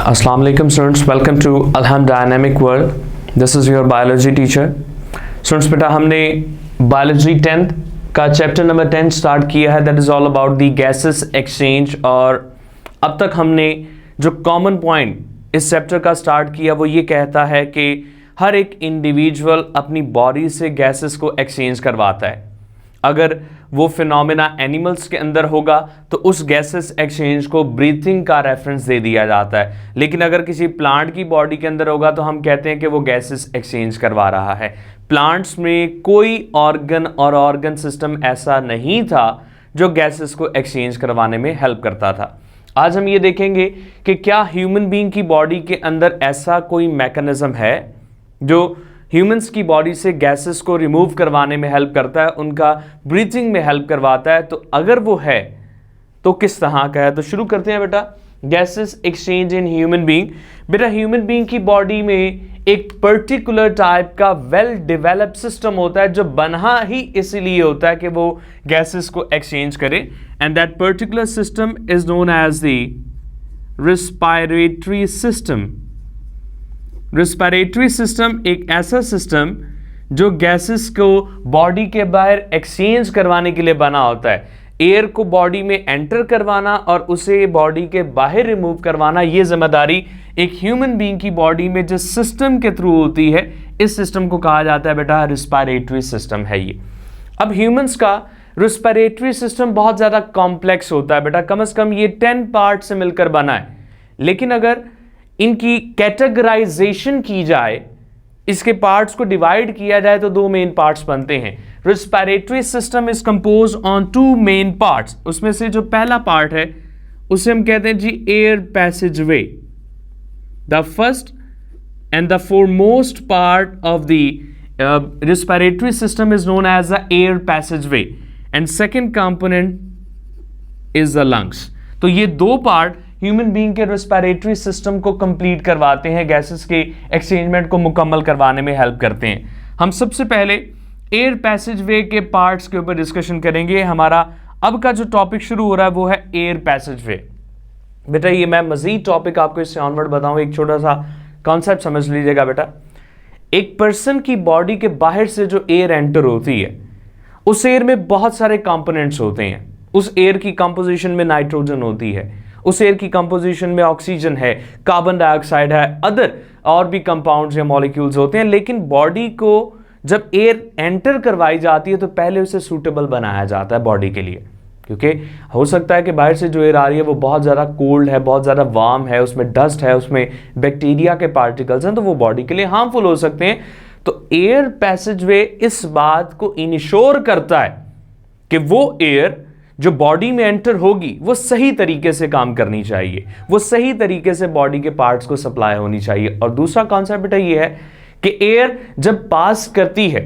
Assalamu alaikum students, welcome to Alham Dynamic World. This is your biology teacher. Students बेटा हमने biology 10th का chapter number 10 start किया है, that is all about the gases exchange. और अब तक हमने जो कॉमन पॉइंट इस चैप्टर का स्टार्ट किया वो ये कहता है कि हर एक इंडिविजुअल अपनी बॉडी से गैसेस को एक्सचेंज करवाता है। अगर वो फिनोमेना एनिमल्स के अंदर होगा तो उस गैसेस एक्सचेंज को ब्रीथिंग का रेफरेंस दे दिया जाता है, लेकिन अगर किसी प्लांट की बॉडी के अंदर होगा तो हम कहते हैं कि वो गैसेस एक्सचेंज करवा रहा है। प्लांट्स में कोई ऑर्गन और ऑर्गन सिस्टम ऐसा नहीं था जो गैसेस को एक्सचेंज करवाने में हेल्प करता था। आज हम ये देखेंगे कि क्या ह्यूमन बीइंग की बॉडी के अंदर ऐसा कोई मैकेनिज्म है जो ह्यूमंस की बॉडी से गैसेस को रिमूव करवाने में हेल्प करता है, उनका ब्रीथिंग में हेल्प करवाता है। तो अगर वो है तो किस तरह का है। तो शुरू करते हैं बेटा, gases exchange in human being. बेटा ह्यूमन बीइंग की बॉडी में एक पर्टिकुलर टाइप का वेल डेवलप्ड सिस्टम होता है जो बना ही इसीलिए होता है कि वो गैसेस को एक्सचेंज करे, and that particular system is known as the respiratory system. Respiratory system एक ऐसा सिस्टम जो गैसेस को बॉडी के बाहर एक्सचेंज करवाने के लिए बना होता है। एयर को बॉडी में एंटर करवाना और उसे बॉडी के बाहर रिमूव करवाना, ये जिम्मेदारी एक ह्यूमन बीइंग की बॉडी में जिस सिस्टम के थ्रू होती है, इस सिस्टम को कहा जाता है बेटा रेस्पिरेटरी सिस्टम है ये। अब ह्यूमंस का रेस्पिरेटरी सिस्टम बहुत ज़्यादा कॉम्प्लेक्स होता है बेटा, कम से कम ये 10 पार्ट से मिलकर बना है। लेकिन अगर इनकी कैटेगराइजेशन की जाए, इसके पार्ट्स को डिवाइड किया जाए तो दो मेन पार्ट्स बनते हैं। Respiratory system is compose on 2 main parts. उसमें से जो पहला पार्ट है उसे हम कहते हैं जी air passage way. The first and the foremost part of the respiratory system is known as the air passage way, and second component is the lungs. तो ये दो पार्ट ह्यूमन बीइंग के रेस्पिरेटरी सिस्टम को complete करवाते हैं, gases के एक्सचेंजमेंट को मुकम्मल करवाने में हेल्प करते हैं। हम सबसे पहले एयर पैसेज वे के पार्ट्स के ऊपर डिस्कशन करेंगे। हमारा अब का जो टॉपिक शुरू हो रहा है वो है एयर पैसेज वे। बेटा ये मैं मजीद टॉपिक आपको इससे ऑनवर्ड बताऊं, एक छोटा सा कॉन्सेप्ट समझ लीजिएगा बेटा। एक पर्सन की बॉडी के बाहर से जो एयर एंटर होती है, उस एयर में बहुत सारे कंपोनेंट्स होते हैं। उस एयर की कंपोजिशन में नाइट्रोजन होती है, उस एयर की कंपोजिशन में ऑक्सीजन है, कार्बन डाइऑक्साइड है, अदर और भी कंपाउंड्स या मॉलिक्यूल्स होते हैं। लेकिन बॉडी को जब एयर एंटर करवाई जाती है तो पहले उसे सूटेबल बनाया जाता है बॉडी के लिए, क्योंकि हो सकता है कि बाहर से जो एयर आ रही है वो बहुत ज़्यादा कोल्ड है, बहुत ज़्यादा वार्म है, उसमें डस्ट है, उसमें बैक्टीरिया के पार्टिकल्स हैं, तो वो बॉडी के लिए हार्मफुल हो सकते हैं। तो एयर पैसेज वे इस बात को इंश्योर करता है कि वो एयर जो बॉडी में एंटर होगी वो सही तरीके से काम करनी चाहिए, वो सही तरीके से बॉडी के पार्ट्स को सप्लाई होनी चाहिए। और दूसरा कॉन्सेप्ट बेटा ये है कि एयर जब पास करती है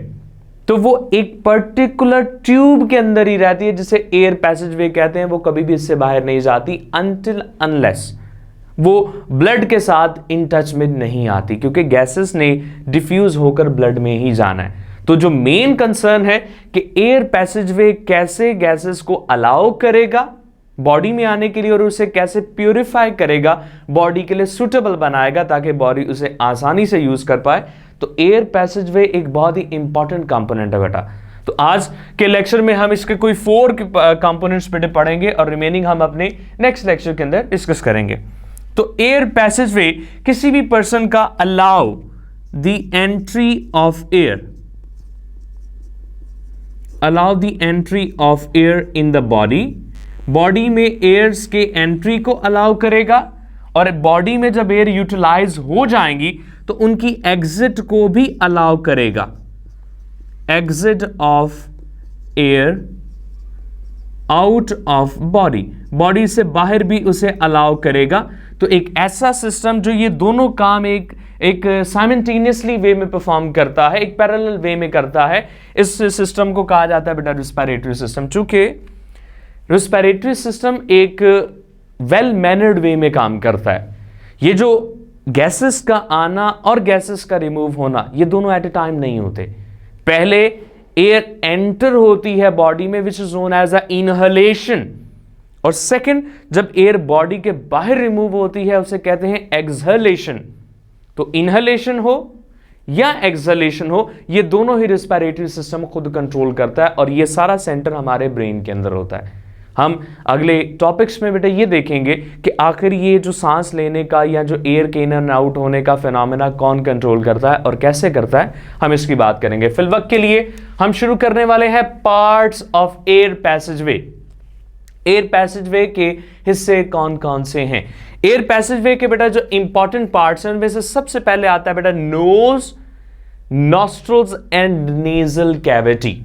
तो वो एक पर्टिकुलर ट्यूब के अंदर ही रहती है, जिसे एयर पैसेज वे कहते हैं। वो कभी भी इससे बाहर नहीं जाती अनटिल अनलेस वो ब्लड के साथ इन टच में नहीं आती, क्योंकि गैसेस ने डिफ्यूज होकर ब्लड में ही जाना है। तो जो मेन कंसर्न है कि एयर पैसेजवे कैसे गैसेस को अलाउ करेगा बॉडी में आने के लिए और उसे कैसे प्यूरिफाई करेगा, बॉडी के लिए सुटेबल बनाएगा ताकि बॉडी उसे आसानी से यूज कर पाए। तो एयर पैसेजवे एक बहुत ही इंपॉर्टेंट कंपोनेंट है बेटा। तो आज के लेक्चर में हम इसके कोई 4 कंपोनेंट्स बेटे पढ़ेंगे और रिमेनिंग हम अपने नेक्स्ट लेक्चर के अंदर डिस्कस करेंगे। तो एयर पैसेजवे किसी भी पर्सन का allow the entry of air, allow the entry of air in the body। Body में एयर्स के एंट्री को अलाउ करेगा, और बॉडी में जब एयर यूटिलाइज हो जाएंगी तो उनकी एग्जिट को भी अलाउ करेगा। Exit of air out of body, body से बाहर भी उसे अलाउ करेगा। तो एक ऐसा सिस्टम जो ये दोनों काम एक साइमल्टेनियसली वे में परफॉर्म करता है, एक पैरेलल वे में करता है, इस सिस्टम को कहा जाता है बेटा रेस्पिरेटरी सिस्टम। चूंकि रेस्पिरेटरी सिस्टम एक वेल मैनर्ड वे में काम करता है, ये जो गैसेस का आना और गैसेस का रिमूव होना ये दोनों एट ए टाइम नहीं होते। पहले एयर एंटर होती है बॉडी में which is known as a inhalation, और सेकंड, जब एयर बॉडी के बाहर रिमूव होती है उसे कहते हैं एक्सहलेशन। तो इनहलेशन हो या एक्सहलेशन हो, ये दोनों ही रिस्पिरेटरी सिस्टम खुद कंट्रोल करता है और ये सारा सेंटर हमारे ब्रेन के अंदर होता है। हम अगले टॉपिक्स में बेटा ये देखेंगे कि आखिर ये जो सांस लेने का या जो एयर के इन एंड आउट होने का फिनोमेना कौन कंट्रोल करता है और कैसे करता है, हम इसकी बात करेंगे। फिलवक्त के लिए हम शुरू करने वाले हैं पार्ट्स ऑफ एयर पैसेजवे। एयर पैसेजवे के हिस्से कौन कौन से हैं? एयर पैसेजवे के बेटा जो इंपॉर्टेंट पार्ट्स हैं उनमें से सबसे पहले आता है बेटा nose, nostrils and nasal cavity.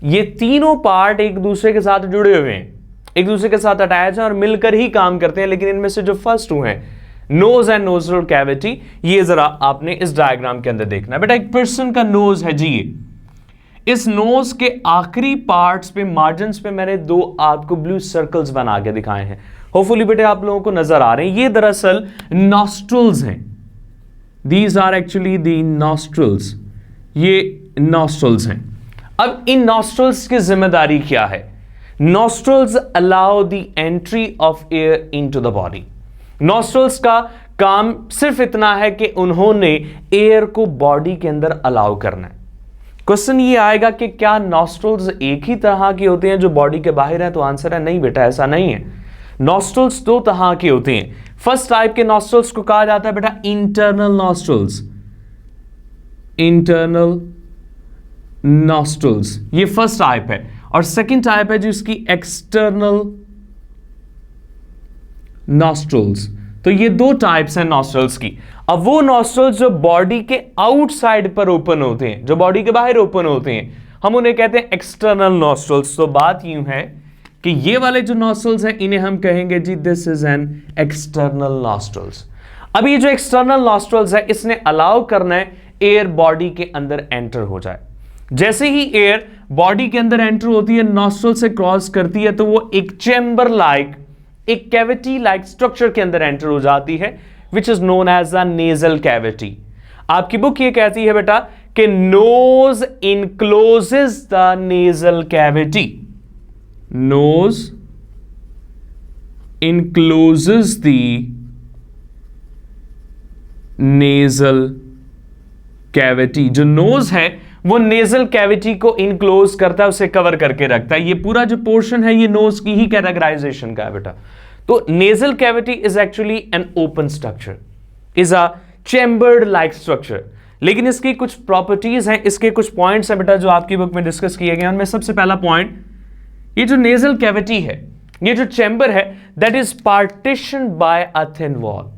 ये तीनों पार्ट एक दूसरे के साथ जुड़े हुए हैं, एक दूसरे के साथ अटैच हैं और मिलकर ही काम करते हैं। लेकिन इनमें से जो फर्स्ट टू हैं, नोज एंड नोस्ट्रल कैविटी, ये जरा आपने इस डायग्राम के अंदर देखना है। बेटा एक पर्सन का नोज है जी, इस नोज के आखिरी पार्ट्स पे, मार्जिन्स पे मैंने दो आपको ब्लू सर्कल्स बना के दिखाए हैं। होपफुली बेटे आप लोगों को नजर आ रहे हैं। ये दरअसल नॉस्ट्रल्स हैं। These are actually the nostrils, ये नॉस्ट्रल्स हैं। अब इन नॉस्ट्रल्स की जिम्मेदारी क्या है? Nostrils allow the entry of air into the body. Nostrils का काम सिर्फ इतना है कि उन्होंने एयर को बॉडी के अंदर अलाउ करना है। क्वेश्चन ये आएगा कि क्या नॉस्ट्रल्स एक ही तरह के होते हैं जो बॉडी के बाहर है? तो आंसर है नहीं बेटा, ऐसा नहीं है। नॉस्ट्रल्स दो तरह के होते हैं। फर्स्ट टाइप के नॉस्ट्रल्स को कहा जाता है बेटा इंटरनल नॉस्ट्रल्स। इंटरनल नॉस्ट्रल्स ये फर्स्ट टाइप है, और सेकंड टाइप है जिसकी एक्सटर्नल नॉस्ट्रल्स। तो ये दो टाइप्स हैं नॉस्ट्रल्स की। अब वो नॉस्ट्रल्स जो बॉडी के आउटसाइड पर ओपन होते हैं, जो बॉडी के बाहर ओपन होते हैं, हम उन्हें कहते हैं एक्सटर्नल नॉस्ट्रल्स। तो बात यूं है कि ये वाले जो नॉस्ट्रल्स हैं इन्हें हम कहेंगे जी this is an external nostrils. अब ये जो एक्सटर्नल नॉस्ट्रल्स है इसने अलाउ करना है एयर बॉडी के अंदर एंटर हो जाए। जैसे ही एयर बॉडी के अंदर एंटर होती है, नॉस्ट्रल से क्रॉस करती है, तो वो एक चैम्बर लाइक, एक कैविटी लाइक स्ट्रक्चर के अंदर एंटर हो जाती है, which is known as the nasal cavity. आपकी बुक ये कहती है बेटा कि nose encloses the nasal cavity. Nose encloses the nasal cavity. जो नोज है वो नेजल कैविटी को इनक्लोज करता है, उसे कवर करके रखता है। ये पूरा जो पोर्शन है ये नोज की ही कैटेगराइजेशन का है बेटा। तो nasal cavity is actually an open structure, is a chambered like structure. लेकिन इसकी कुछ प्रॉपर्टीज हैं, इसके कुछ पॉइंट्स हैं बेटा जो आपकी बुक में डिस्कस किए गए हैं। उनमें सबसे पहला पॉइंट, ये जो नेजल कैविटी है, ये जो चैम्बर है, that is partition by a thin wall.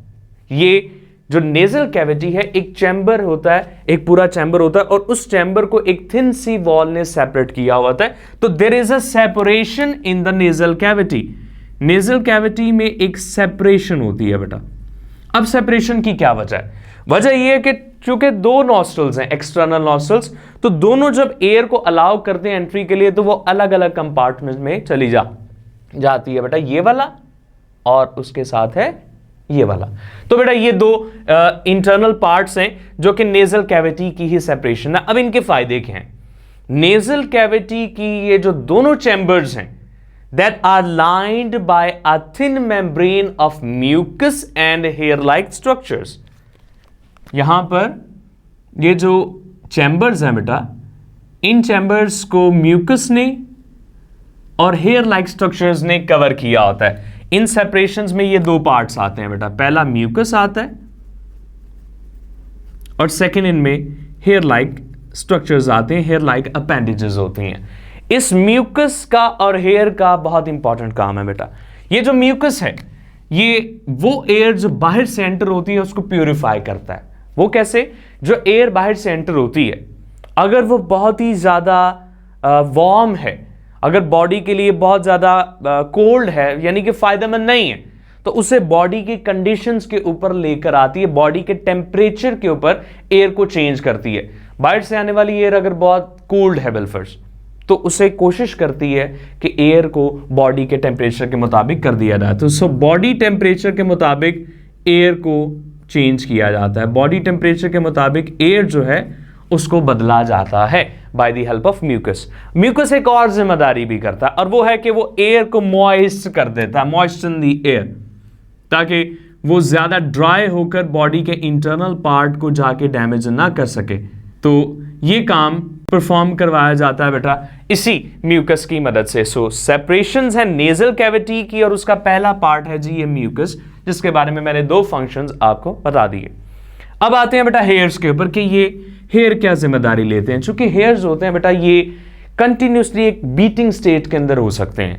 ये जो नेजल कैविटी है एक चैम्बर होता है, एक पूरा चैम्बर होता है, और उस चैम्बर को एक थिन सी वॉल ने सेपरेट किया होता है। तो there is a separation in the nasal cavity. Nasal cavity में एक सेपरेशन होती है बेटा। अब सेपरेशन की क्या वजह है? वजह यह है कि चूंकि दो नॉस्ट्रल्स हैं, एक्सटर्नल नॉस्ट्रल्स, तो दोनों जब एयर को अलाउ करते हैं एंट्री के लिए, तो वो अलग अलग कंपार्टमेंट में चली जाती है बेटा, ये वाला और उसके साथ है ये वाला। तो बेटा ये दो इंटरनल पार्ट्स हैं जो कि नेजल कैविटी की ही सेपरेशन है। अब इनके फायदे क्या हैं? नेजल कैविटी की ये जो दोनों चैम्बर्स हैं, that are lined by a thin membrane of mucus and hair like structures. यहां पर ये जो चैम्बर्स हैं बेटा, इन चैम्बर्स को म्यूकस ने और हेयर लाइक स्ट्रक्चर्स ने कवर किया होता है। इन सेपरेशंस में ये दो पार्ट्स आते हैं बेटा, पहला म्यूकस आता है और सेकंड इनमें हेयर लाइक स्ट्रक्चर्स आते हैं, हेयर लाइक अपेंडेजेस होती हैं। इस म्यूकस का और हेयर का बहुत इंपॉर्टेंट काम है बेटा। ये जो म्यूकस है ये वो एयर जो बाहर से एंटर होती है उसको प्यूरिफाई करता है। वो कैसे? जो एयर बाहर से एंटर होती है, अगर वो बहुत ही ज्यादा वार्म है, अगर बॉडी के लिए बहुत ज़्यादा कोल्ड है, यानी कि फायदेमंद नहीं है, तो उसे बॉडी की कंडीशंस के ऊपर लेकर आती है, बॉडी के टेम्परेचर के ऊपर एयर को चेंज करती है। बाहर से आने वाली एयर अगर बहुत कोल्ड है बिलफर्स, तो उसे कोशिश करती है कि एयर को बॉडी के टेम्परेचर के मुताबिक कर दिया जाए। तो सो बॉडी टेम्परेचर के मुताबिक एयर को चेंज किया जाता है। बॉडी टेम्परेचर के मुताबिक एयर जो है उसको बदला जाता है by the help of mucus. Mucus एक और जिम्मेदारी भी करता है और वो है कि वो एयर को मॉइस्ट कर देता है, मॉइस्चन द एयर, ताकि वो ज्यादा ड्राई होकर बॉडी के इंटरनल पार्ट को जाके डैमेज ना कर सके। तो ये काम परफॉर्म करवाया जाता है बेटा इसी म्यूकस की मदद से। सो सेपरेशंस है नेजल कैविटी की और उसका पहला पार्ट है जी ये म्यूकस, जिसके बारे में मैंने 2 फंक्शंस आपको बता दिए। अब आते हैं बेटा हेयर्स के ऊपर कि ये हेयर क्या जिम्मेदारी लेते हैं। चूंकि हेयर्स होते हैं बेटा ये कंटिन्यूसली एक बीटिंग स्टेट के अंदर हो सकते हैं,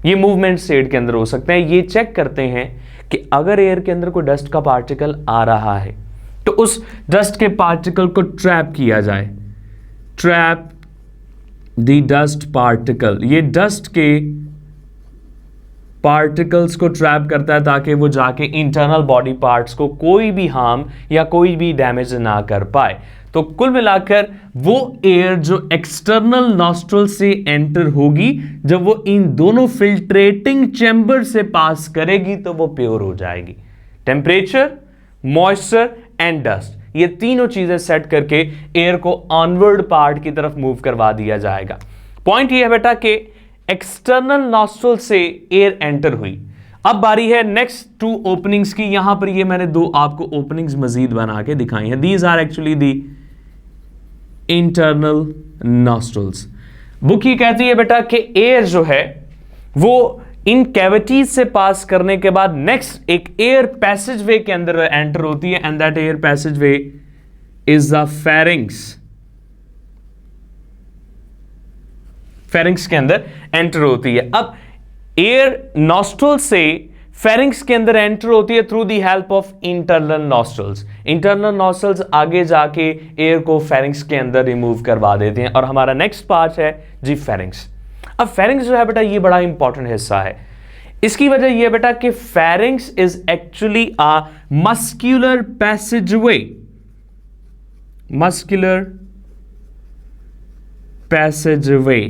ये मूवमेंट स्टेट के अंदर हो सकते हैं। ये चेक करते हैं कि अगर एयर के अंदर कोई डस्ट का पार्टिकल आ रहा है तो उस डस्ट के पार्टिकल को ट्रैप किया जाए, ट्रैप द डस्ट पार्टिकल। ये डस्ट के पार्टिकल्स को ट्रैप करता है ताकि वो जाके इंटरनल बॉडी पार्ट्स को कोई भी हार्म या कोई भी डैमेज ना कर पाए। तो कुल मिलाकर वो एयर जो एक्सटर्नल नॉस्ट्रल से एंटर होगी, जब वो इन दोनों फिल्ट्रेटिंग चैम्बर से पास करेगी तो वो प्योर हो जाएगी। टेम्परेचर, मॉइस्चर एंड डस्ट, ये तीनों चीजें सेट करके एयर को ऑनवर्ड पार्ट की तरफ मूव करवा दिया जाएगा। पॉइंट ये है बेटा कि एक्सटर्नल नॉस्ट्रल से एयर एंटर हुई। अब बारी है नेक्स्ट 2 ओपनिंग्स की। यहां पर ये मैंने 2 आपको ओपनिंग्स मजीद बना के दिखाई हैं। These are actually the internal nostrils. Book ये कहती है बेटा कि एयर जो है वो इन कैविटीज से पास करने के बाद नेक्स्ट एक एयर पैसेज वे के अंदर एंटर होती है, and that air passage way is the pharynx. Pharynx के अंदर एंटर होती है। अब एयर नॉस्ट्रल से फेरिंग्स के अंदर एंटर होती है through the help of internal nostrils. Internal nostrils आगे जाके एयर को फेरिंग्स के अंदर रिमूव करवा देते हैं। और हमारा नेक्स्ट पार्ट है जी फेरिंग्स। अब फेरिंग्स जो है बेटा ये बड़ा इंपॉर्टेंट हिस्सा है। इसकी वजह यह बेटा कि pharynx is actually a muscular passageway, muscular passageway.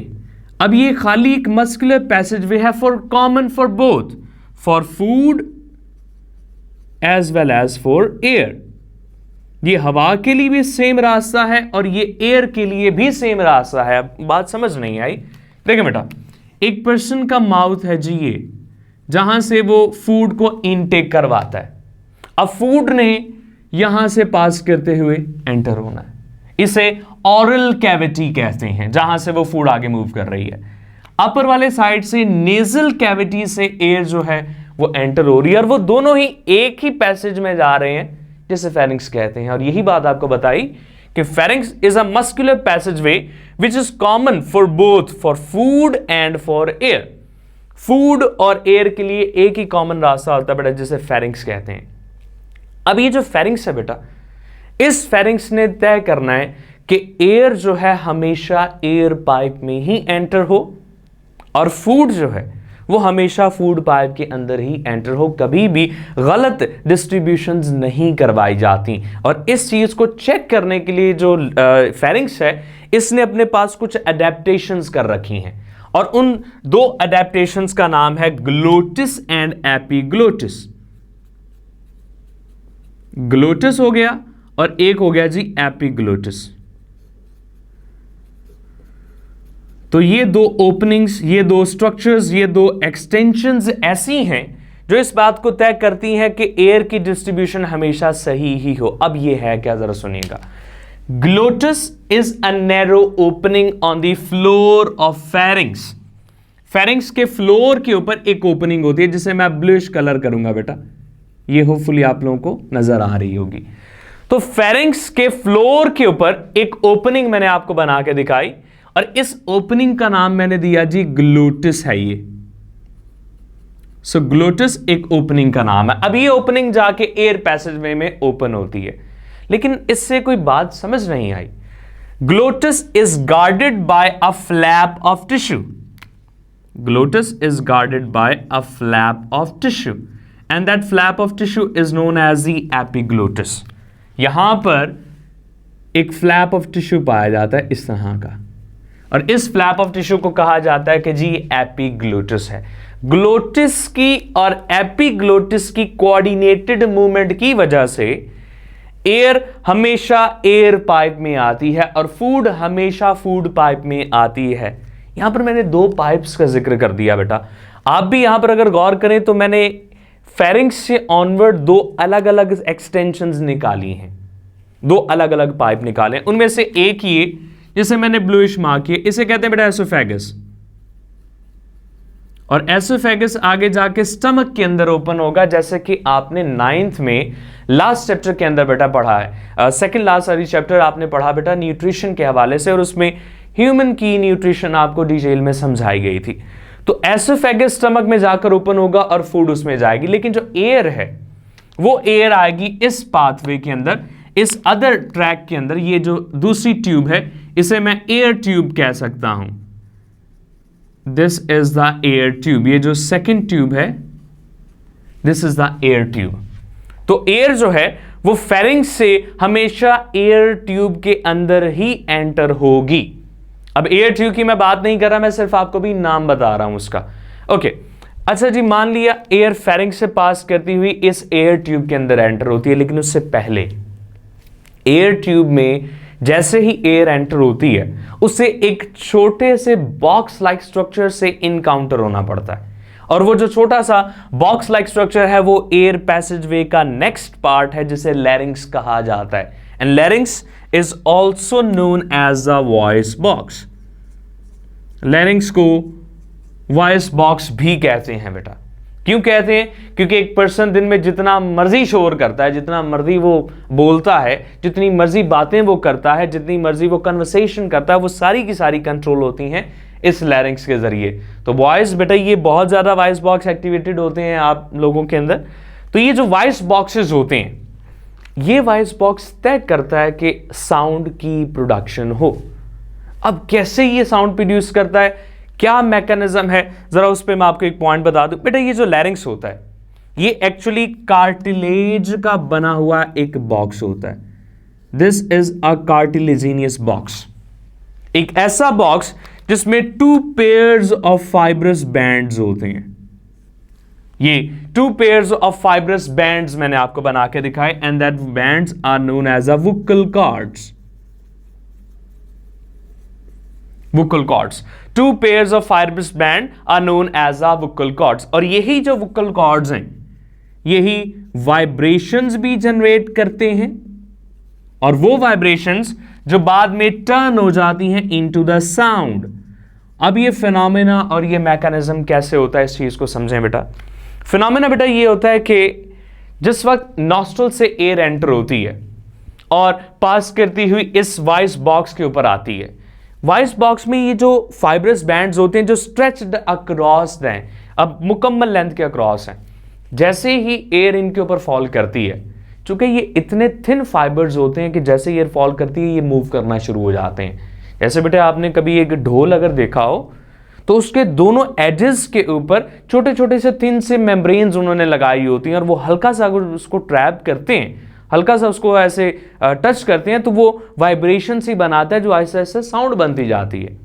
अब ये खाली एक मस्कुलर पैसेजवे है for common for both, for food as well as for air. ये हवा के लिए भी सेम रास्ता है और ये एयर के लिए भी सेम रास्ता है। बात समझ नहीं आई? देखिए बेटा, एक पर्सन का माउथ है जी ये, जहां से वो फूड को इनटेक करवाता है। अब फूड ने यहां से पास करते हुए एंटर होना है, इसे ऑरल कैविटी कहते हैं, जहां से वो फूड आगे मूव कर रही है। अपर वाले साइड से नेजल कैविटी से एयर जो है वो एंटर हो रही है और वो दोनों ही एक ही पैसेज में जा रहे हैं, जिसे फेरिंग्स कहते हैं। और यही बात आपको बताई कि pharynx is a muscular passageway which is common for both for food and for air. Food और एयर के लिए एक ही कॉमन रास्ता होता है बेटा, जिसे फेरिंग्स कहते हैं। अब ये जो फेरिंग्स है बेटा, इस फेरिंग्स ने तय करना है कि एयर जो है हमेशा एयर पाइप में ही एंटर हो और फूड जो है वो हमेशा फूड पाइप के अंदर ही एंटर हो। कभी भी गलत डिस्ट्रीब्यूशंस नहीं करवाई जाती। और इस चीज को चेक करने के लिए जो फेरिंग्स है, इसने अपने पास कुछ अडेप्टेशंस कर रखी हैं और उन 2 अडेप्टेशंस का नाम है ग्लोटिस एंड एपिग्लोटिस। ग्लोटिस हो गया और एक हो गया जी एपिग्लोटिस। तो ये 2 ओपनिंग्स, ये 2 स्ट्रक्चर्स, ये 2 एक्सटेंशंस ऐसी हैं जो इस बात को तय करती हैं कि एयर की डिस्ट्रीब्यूशन हमेशा सही ही हो। अब ये है क्या, जरा सुनिएगा। Glottis is a narrow opening on the floor of pharynx. Pharynx के फ्लोर के ऊपर एक ओपनिंग होती है जिसे मैं ब्लूइश कलर करूंगा बेटा, ये होपफुली आप लोगों को नजर आ रही होगी। तो फेरिंग्स के फ्लोर के ऊपर एक ओपनिंग मैंने आपको बना के दिखाई और इस ओपनिंग का नाम मैंने दिया जी ग्लोटिस है ये। सो ग्लोटिस एक ओपनिंग का नाम है। अब ये ओपनिंग जाके एयर पैसेजवे में ओपन होती है, लेकिन इससे कोई बात समझ नहीं आई। Glottis is guarded by a flap of tissue. Glottis is guarded by a flap of tissue and that flap of tissue is known as the epiglottis. यहां पर एक फ्लैप ऑफ टिश्यू पाया जाता है इस तरह का, और इस फ्लैप ऑफ टिश्यू को कहा जाता है कि जी एपिग्लोटिस है। ग्लोटिस की और एपिग्लोटिस की कोऑर्डिनेटेड मूवमेंट की वजह से एयर हमेशा एयर पाइप में आती है और फूड हमेशा फूड पाइप में आती है। यहां पर मैंने दो पाइप्स का जिक्र कर दिया बेटा। आप भी यहां पर अगर गौर करें तो मैंने फेरिंक्स से ऑनवर्ड दो अलग अलग एक्सटेंशंस निकाली हैं, दो अलग अलग पाइप निकाले। उनमें से एक ये जिसे मैंने ब्लूइश मार्क किया, इसे कहते हैं बेटा एसोफेगस। और एसोफेगस आगे जाके स्टमक के अंदर ओपन होगा, जैसे कि आपने 9th में लास्ट चैप्टर के अंदर बेटा पढ़ा है, सेकंड लास्ट वाली चैप्टर आपने पढ़ा बेटा न्यूट्रिशन के हवाले से, और उसमें ह्यूमन की न्यूट्रिशन आपको डिटेल में समझाई गई थी। तो एसोफेगस स्टमक में जाकर ओपन होगा और फूड उसमें जाएगी, लेकिन जो एयर है वो एयर आएगी इस पाथवे के अंदर, इस अदर ट्रैक के अंदर। ये जो दूसरी ट्यूब है इसे मैं एयर ट्यूब कह सकता हूं। This is the air tube. ये जो सेकेंड ट्यूब है this is the air tube. तो एयर जो है वो फेरिंक्स से हमेशा एयर ट्यूब के अंदर ही एंटर होगी। अब एयर ट्यूब की मैं बात नहीं कर रहा, मैं सिर्फ आपको भी नाम बता रहा हूं उसका। ओके अच्छा जी, मान लिया एयर फेरिंक्स से पास करती हुई इस एयर ट्यूब के अंदर एंटर होती है, लेकिन उससे पहले एयर ट्यूब में जैसे ही एयर एंटर होती है उसे एक छोटे से बॉक्स लाइक स्ट्रक्चर से इनकाउंटर होना पड़ता है, और वो जो छोटा सा बॉक्स लाइक स्ट्रक्चर है वो एयर पैसेजवे का नेक्स्ट पार्ट है, जिसे लैरिंक्स कहा जाता है। And larynx is also known as the voice box. Larynx को वॉइस बॉक्स भी कहते हैं बेटा। क्यों कहते हैं? क्योंकि एक पर्सन दिन में जितना मर्जी शोर करता है, जितना मर्जी वो बोलता है, जितनी मर्जी बातें वो करता है, जितनी मर्जी वो कन्वर्सेशन करता है, वो सारी की सारी कंट्रोल होती हैं इस लैरिंक्स के जरिए। तो वॉइस बेटा ये बहुत ज्यादा वॉइस बॉक्स एक्टिवेटेड होते हैं आप लोगों के अंदर। तो ये जो वॉइस बॉक्सेस होते हैं, ये वॉइस बॉक्स तय करता है कि साउंड की प्रोडक्शन हो। अब कैसे ये साउंड प्रोड्यूस करता है, क्या मैकेनिज्म है, जरा उस पर मैं आपको एक पॉइंट बता दूं। बेटा ये जो लैरिंक्स होता है ये एक्चुअली कार्टिलेज का बना हुआ एक बॉक्स होता है। This is a cartilaginous box, एक ऐसा बॉक्स जिसमें 2 पेयर्स ऑफ फाइब्रस बैंड्स होते हैं। ये 2 पेयर्स ऑफ फाइब्रस बैंड्स मैंने आपको बना के दिखाए, and that bands are known as a vocal cords. Vocal cords, 2 pairs of fibrous band are known as a vocal cords. और यही जो वोकल कॉर्ड्स हैं यही वाइब्रेशंस भी जनरेट करते हैं, और वो वाइब्रेशंस जो बाद में टर्न हो जाती हैं इनटू द साउंड। अब ये फिनोमेना और ये मैकेनिज्म कैसे होता है, इस चीज को समझें बेटा। फिनोमेना बेटा ये होता है कि जिस वक्त नॉस्ट्रल से एयर एंटर होती है और पास करती हुई इस वॉइस बॉक्स के ऊपर आती है, वॉइस बॉक्स में ये जो फाइब्रस बैंड्स होते हैं जो स्ट्रेच्ड अक्रॉस हैं, अब मुकम्मल लेंथ के अक्रॉस हैं, जैसे ही एयर इनके ऊपर फॉल करती है, चूंकि ये इतने थिन फाइबर्स होते हैं कि जैसे एयर फॉल करती है ये मूव करना शुरू हो जाते हैं। जैसे बेटे आपने कभी एक ढोल अगर देखा हो तो उसके दोनों एजेस के ऊपर छोटे छोटे से थिन से मेम्ब्रेन्स उन्होंने लगाई होती हैं, और वो हल्का सा अगर उसको ट्रैप करते हैं, हल्का सा उसको ऐसे टच करते हैं, तो वो वाइब्रेशन ही बनाता है जो ऐसे ऐसे साउंड बनती जाती है।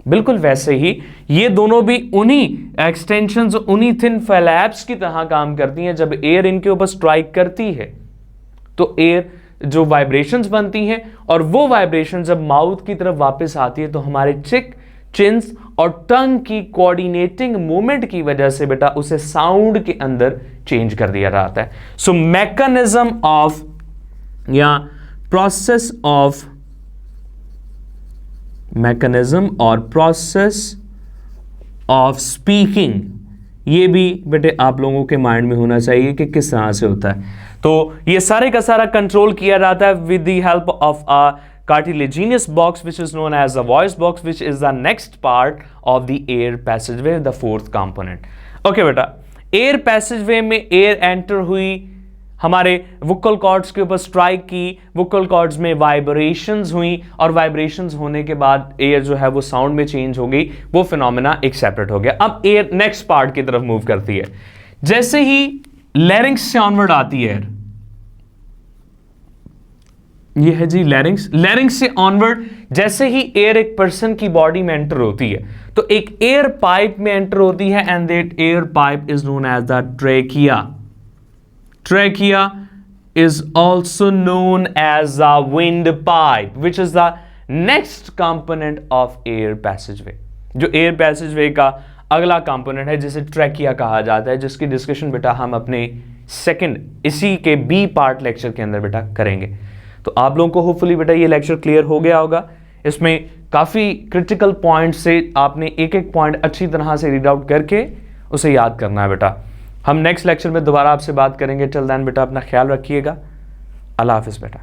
बिल्कुल वैसे ही ये दोनों भी उन्हीं एक्सटेंशंस, उन्हीं थिन फ्लैप्स की तरह काम करती हैं। जब एयर इनके ऊपर स्ट्राइक करती है तो एयर जो वाइब्रेशंस बनती हैं, और वो वाइब्रेशन जब माउथ की तरफ वापस आती है तो हमारे चिक, चिन्स और टंग की कोऑर्डिनेटिंग मूवमेंट की वजह से बेटा उसे साउंड के अंदर चेंज कर दिया जाता है। सो मैकेनिज्म ऑफ या प्रोसेस ऑफ मैकेनिज्म और प्रोसेस ऑफ स्पीकिंग, ये भी बेटे आप लोगों के माइंड में होना चाहिए कि किस तरह से होता है। तो ये सारे का सारा कंट्रोल किया जाता है with the help of a cartilaginous box which is known as the voice box, which is the next part of the air passageway, the 4th component. Okay बेटा, एयर पैसेजवे में एयर एंटर हुई, हमारे vocal cords के ऊपर strike की, vocal cords में vibrations हुई, और वाइब्रेशंस होने के बाद एयर जो है वो साउंड में चेंज हो गई, वो फिनोमेना एक सेपरेट हो गया। अब एयर नेक्स्ट पार्ट की तरफ मूव करती है। जैसे ही लैरिंक्स से ऑनवर्ड आती है एयर, ये है जी लैरिंक्स। लैरिंक्स से ऑनवर्ड जैसे ही एयर एक पर्सन की बॉडी में एंटर होती है तो एक एयर पाइप में एंटर होती है, and that air pipe is known as the trachea. Trachea is also known as the windpipe, which is the next component of air passageway. जो air passageway का अगला कंपोनेंट है जिसे ट्रैकिया कहा जाता है, जिसकी डिस्कशन बेटा हम अपने सेकंड इसी के बी पार्ट लेक्चर के अंदर बेटा करेंगे। तो आप लोगों को होपफुली बेटा ये लेक्चर क्लियर हो गया होगा। इसमें काफ़ी क्रिटिकल पॉइंट से आपने एक एक पॉइंट अच्छी तरह से रीड आउट करके उसे याद करना है बेटा। हम नेक्स्ट लेक्चर में दोबारा आपसे बात करेंगे। टिल देन बेटा अपना ख्याल रखिएगा। अल्लाह हाफिज़ बेटा।